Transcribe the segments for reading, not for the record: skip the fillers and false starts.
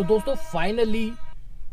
तो दोस्तों फाइनली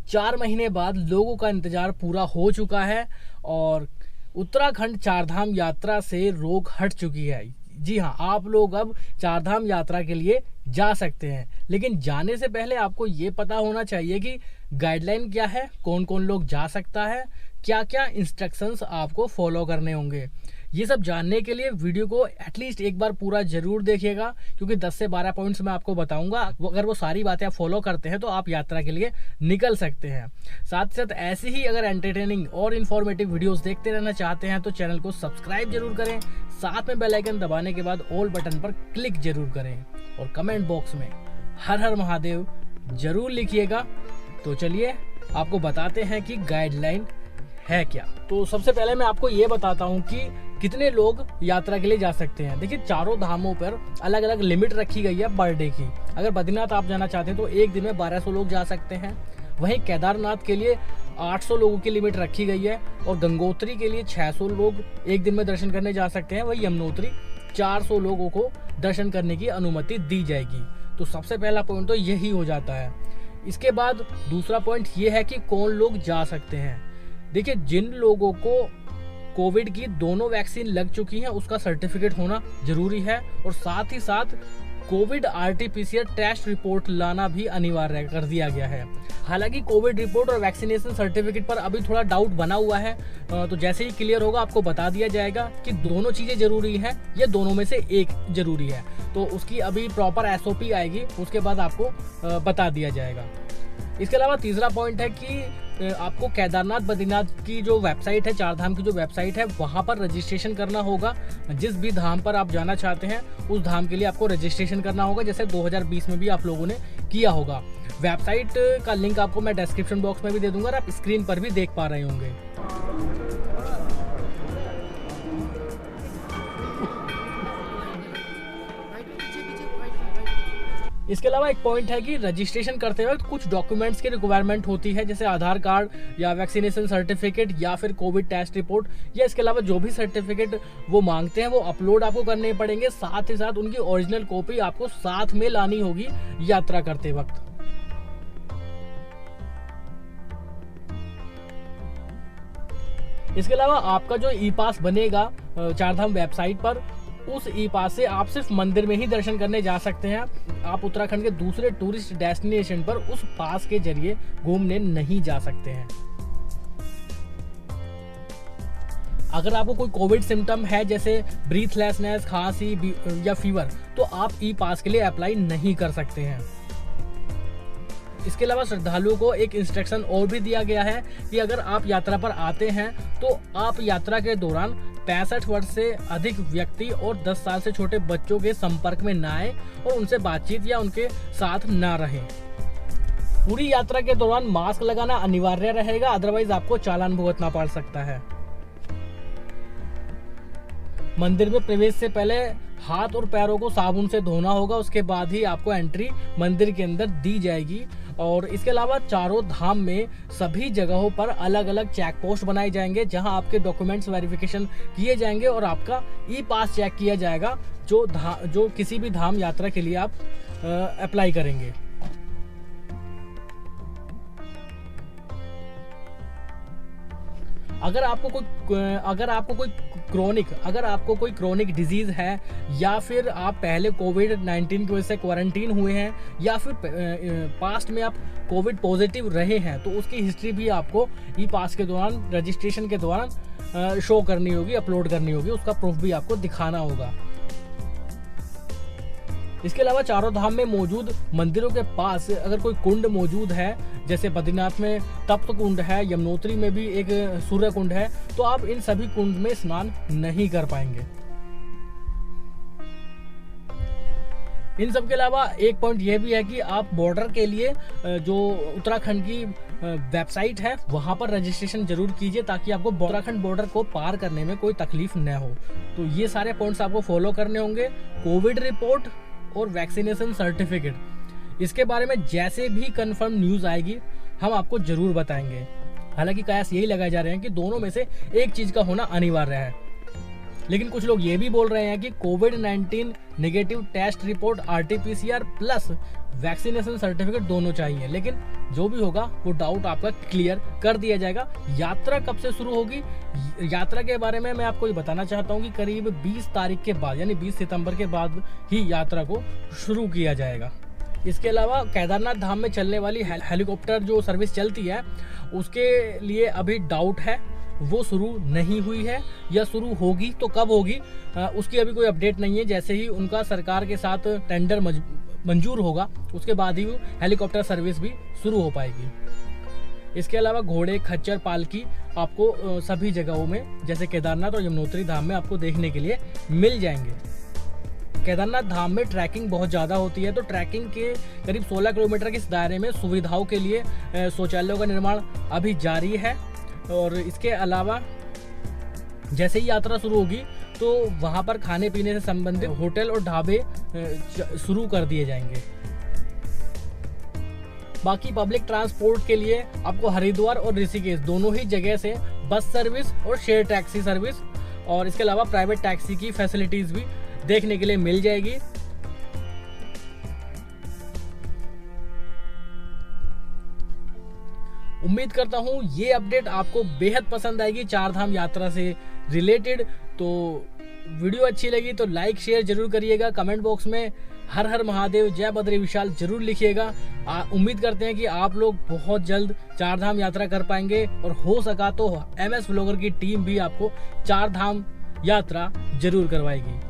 4 महीने बाद लोगों का इंतजार पूरा हो चुका है और उत्तराखंड चारधाम यात्रा से रोक हट चुकी है। जी हाँ, आप लोग अब चारधाम यात्रा के लिए जा सकते हैं, लेकिन जाने से पहले आपको ये पता होना चाहिए कि गाइडलाइन क्या है, कौन कौन लोग जा सकता है, क्या क्या इंस्ट्रक्शंस आपको फॉलो करने होंगे। ये सब जानने के लिए वीडियो को एटलीस्ट एक बार पूरा जरूर देखिएगा, क्योंकि 10 से 12 पॉइंट्स मैं आपको बताऊंगा। अगर वो सारी बातें आप फॉलो करते हैं तो आप यात्रा के लिए निकल सकते हैं। साथ साथ ऐसे ही अगर एंटरटेनिंग और इन्फॉर्मेटिव वीडियोस देखते रहना चाहते हैं तो चैनल को सब्सक्राइब जरूर करें, साथ में बेल आइकन दबाने के बाद ऑल बटन पर क्लिक जरूर करें और कमेंट बॉक्स में हर हर महादेव जरूर लिखिएगा। तो चलिए आपको बताते हैं कि गाइडलाइन है क्या। तो सबसे पहले मैं आपको ये बताता हूँ कि कितने लोग यात्रा के लिए जा सकते हैं। देखिए, चारों धामों पर अलग अलग लिमिट रखी गई है पर डे की। अगर बद्रीनाथ आप जाना चाहते हैं तो एक दिन में 1200 लोग जा सकते हैं। वहीं केदारनाथ के लिए 800 लोगों की लिमिट रखी गई है और गंगोत्री के लिए 600 लोग एक दिन में दर्शन करने जा सकते हैं। वहीं यमुनोत्री 400 लोगों को दर्शन करने की अनुमति दी जाएगी। तो सबसे पहला पॉइंट तो यही हो जाता है। इसके बाद दूसरा पॉइंट ये है कि कौन लोग जा सकते हैं। देखिए, जिन लोगों को कोविड की दोनों वैक्सीन लग चुकी है उसका सर्टिफिकेट होना जरूरी है और साथ ही साथ कोविड RT-PCR टेस्ट रिपोर्ट लाना भी अनिवार्य कर दिया गया है। हालांकि कोविड रिपोर्ट और वैक्सीनेशन सर्टिफिकेट पर अभी थोड़ा डाउट बना हुआ है, तो जैसे ही क्लियर होगा आपको बता दिया जाएगा कि दोनों चीजें जरूरी है या दोनों में से एक जरूरी है। तो उसकी अभी प्रॉपर SOP आएगी, उसके बाद आपको बता दिया जाएगा। इसके अलावा तीसरा पॉइंट है कि आपको केदारनाथ बद्रीनाथ की जो वेबसाइट है, चारधाम की जो वेबसाइट है, वहाँ पर रजिस्ट्रेशन करना होगा। जिस भी धाम पर आप जाना चाहते हैं उस धाम के लिए आपको रजिस्ट्रेशन करना होगा, जैसे 2020 में भी आप लोगों ने किया होगा। वेबसाइट का लिंक आपको मैं डिस्क्रिप्शन बॉक्स में भी दे दूंगा और आप स्क्रीन पर भी देख पा रहे होंगे। इसके अलावा एक पॉइंट है कि रजिस्ट्रेशन करते वक्त कुछ डॉक्यूमेंट्स की रिक्वायरमेंट होती है, जैसे आधार कार्ड या वैक्सीनेशन सर्टिफिकेट या फिर कोविड टेस्ट रिपोर्ट, या इसके अलावा जो भी सर्टिफिकेट वो मांगते हैं वो अपलोड आपको करने पड़ेंगे। साथ ही साथ उनकी ओरिजिनल कॉपी आपको साथ में लानी होगी यात्रा करते वक्त। इसके अलावा आपका जो ई पास बनेगा चारधाम वेबसाइट पर, उस ई पास से आप सिर्फ मंदिर में ही दर्शन करने जा सकते हैं। आप उत्तराखंड के दूसरे टूरिस्ट डेस्टिनेशन पर उस पास के जरिए घूमने नहीं जा सकते हैं। अगर आपको कोई कोविड सिम्टम है जैसे ब्रीथलेसनेस, खांसी या फीवर, तो आप ई पास के लिए अप्लाई नहीं कर सकते हैं। इसके अलावा श्रद्धालुओं को एक इंस्ट्रक्शन और भी दिया गया है कि अगर आप यात्रा पर आते हैं तो आप यात्रा के दौरान 65 वर्ष से अधिक व्यक्ति और 10 साल से छोटे बच्चों के संपर्क में ना आए और उनसे बातचीत या उनके साथ ना रहें। पूरी यात्रा के दौरान मास्क लगाना अनिवार्य रहेगा, अदरवाइज आपको चालान भुगतना पड़ सकता है। मंदिर में प्रवेश से पहले हाथ और पैरों को साबुन से धोना होगा, उसके बाद ही आपको एंट्री मंदिर के अंदर दी जाएगी। और इसके अलावा चारों धाम में सभी जगहों पर अलग अलग चेक पोस्ट बनाए जाएंगे, जहां आपके डॉक्यूमेंट्स वेरिफिकेशन किए जाएंगे और आपका ई पास चेक किया जाएगा जो किसी भी धाम यात्रा के लिए आप अप्लाई करेंगे। अगर आपको कोई क्रोनिक डिजीज है या फिर आप पहले कोविड-19 की वजह से क्वारंटीन हुए हैं या फिर पास्ट में आप कोविड पॉजिटिव रहे हैं, तो उसकी हिस्ट्री भी आपको ई पास के दौरान, रजिस्ट्रेशन के दौरान शो करनी होगी, अपलोड करनी होगी। उसका प्रूफ भी आपको दिखाना होगा। इसके अलावा चारों धाम में मौजूद मंदिरों के पास अगर कोई कुंड मौजूद है, जैसे बद्रीनाथ में तप्त कुंड है, यमुनोत्री में भी एक सूर्य कुंड है, तो आप इन सभी कुंड में स्नान नहीं कर पाएंगे। इन सब के अलावा एक पॉइंट यह भी है कि आप बॉर्डर के लिए जो उत्तराखंड की वेबसाइट है वहां पर रजिस्ट्रेशन जरूर कीजिए, ताकि आपको उत्तराखंड बॉर्डर को पार करने में कोई तकलीफ न हो। तो ये सारे पॉइंट्स आपको फॉलो करने होंगे। कोविड रिपोर्ट और वैक्सीनेशन सर्टिफिकेट, इसके बारे में जैसे भी कंफर्म न्यूज आएगी हम आपको जरूर बताएंगे। हालांकि कयास यही लगाए जा रहे हैं कि दोनों में से एक चीज का होना अनिवार्य है। लेकिन कुछ लोग ये भी बोल रहे हैं कि कोविड-19 negative test report, RT-PCR plus vaccination certificate दोनों चाहिए। लेकिन जो भी होगा वो डाउट आपका क्लियर कर दिया जाएगा। यात्रा कब से शुरू होगी, यात्रा के बारे में मैं आपको ये बताना चाहता हूँ कि करीब 20 तारीख के बाद यानी 20 सितंबर के बाद ही यात्रा को शुरू किया जाएगा। इसके अलावा केदारनाथ धाम में चलने वाली हेलीकॉप्टर जो सर्विस चलती है उसके लिए अभी डाउट है, वो शुरू नहीं हुई है या शुरू होगी तो कब होगी उसकी अभी कोई अपडेट नहीं है। जैसे ही उनका सरकार के साथ टेंडर मंजूर होगा उसके बाद ही वो हेलीकॉप्टर सर्विस भी शुरू हो पाएगी। इसके अलावा घोड़े, खच्चर, पालकी आपको सभी जगहों में जैसे केदारनाथ और यमुनोत्री धाम में आपको देखने के लिए मिल जाएंगे। केदारनाथ धाम में ट्रैकिंग बहुत ज़्यादा होती है, तो ट्रैकिंग के करीब 16 किलोमीटर के इस दायरे में सुविधाओं के लिए शौचालयों का निर्माण अभी जारी है। और इसके अलावा जैसे ही यात्रा शुरू होगी तो वहाँ पर खाने पीने से संबंधित होटल और ढाबे शुरू कर दिए जाएंगे। बाकी पब्लिक ट्रांसपोर्ट के लिए आपको हरिद्वार और ऋषिकेश दोनों ही जगह से बस सर्विस और शेयर टैक्सी सर्विस और इसके अलावा प्राइवेट टैक्सी की फैसिलिटीज भी देखने के लिए मिल जाएगी। उम्मीद करता हूँ ये अपडेट आपको बेहद पसंद आएगी चार धाम यात्रा से रिलेटेड। तो वीडियो अच्छी लगी तो लाइक शेयर जरूर करिएगा। कमेंट बॉक्स में हर हर महादेव, जय बद्री विशाल जरूर लिखिएगा। उम्मीद करते हैं कि आप लोग बहुत जल्द चार धाम यात्रा कर पाएंगे और हो सका तो MS व्लॉगर की टीम भी आपको चार धाम यात्रा जरूर करवाएगी।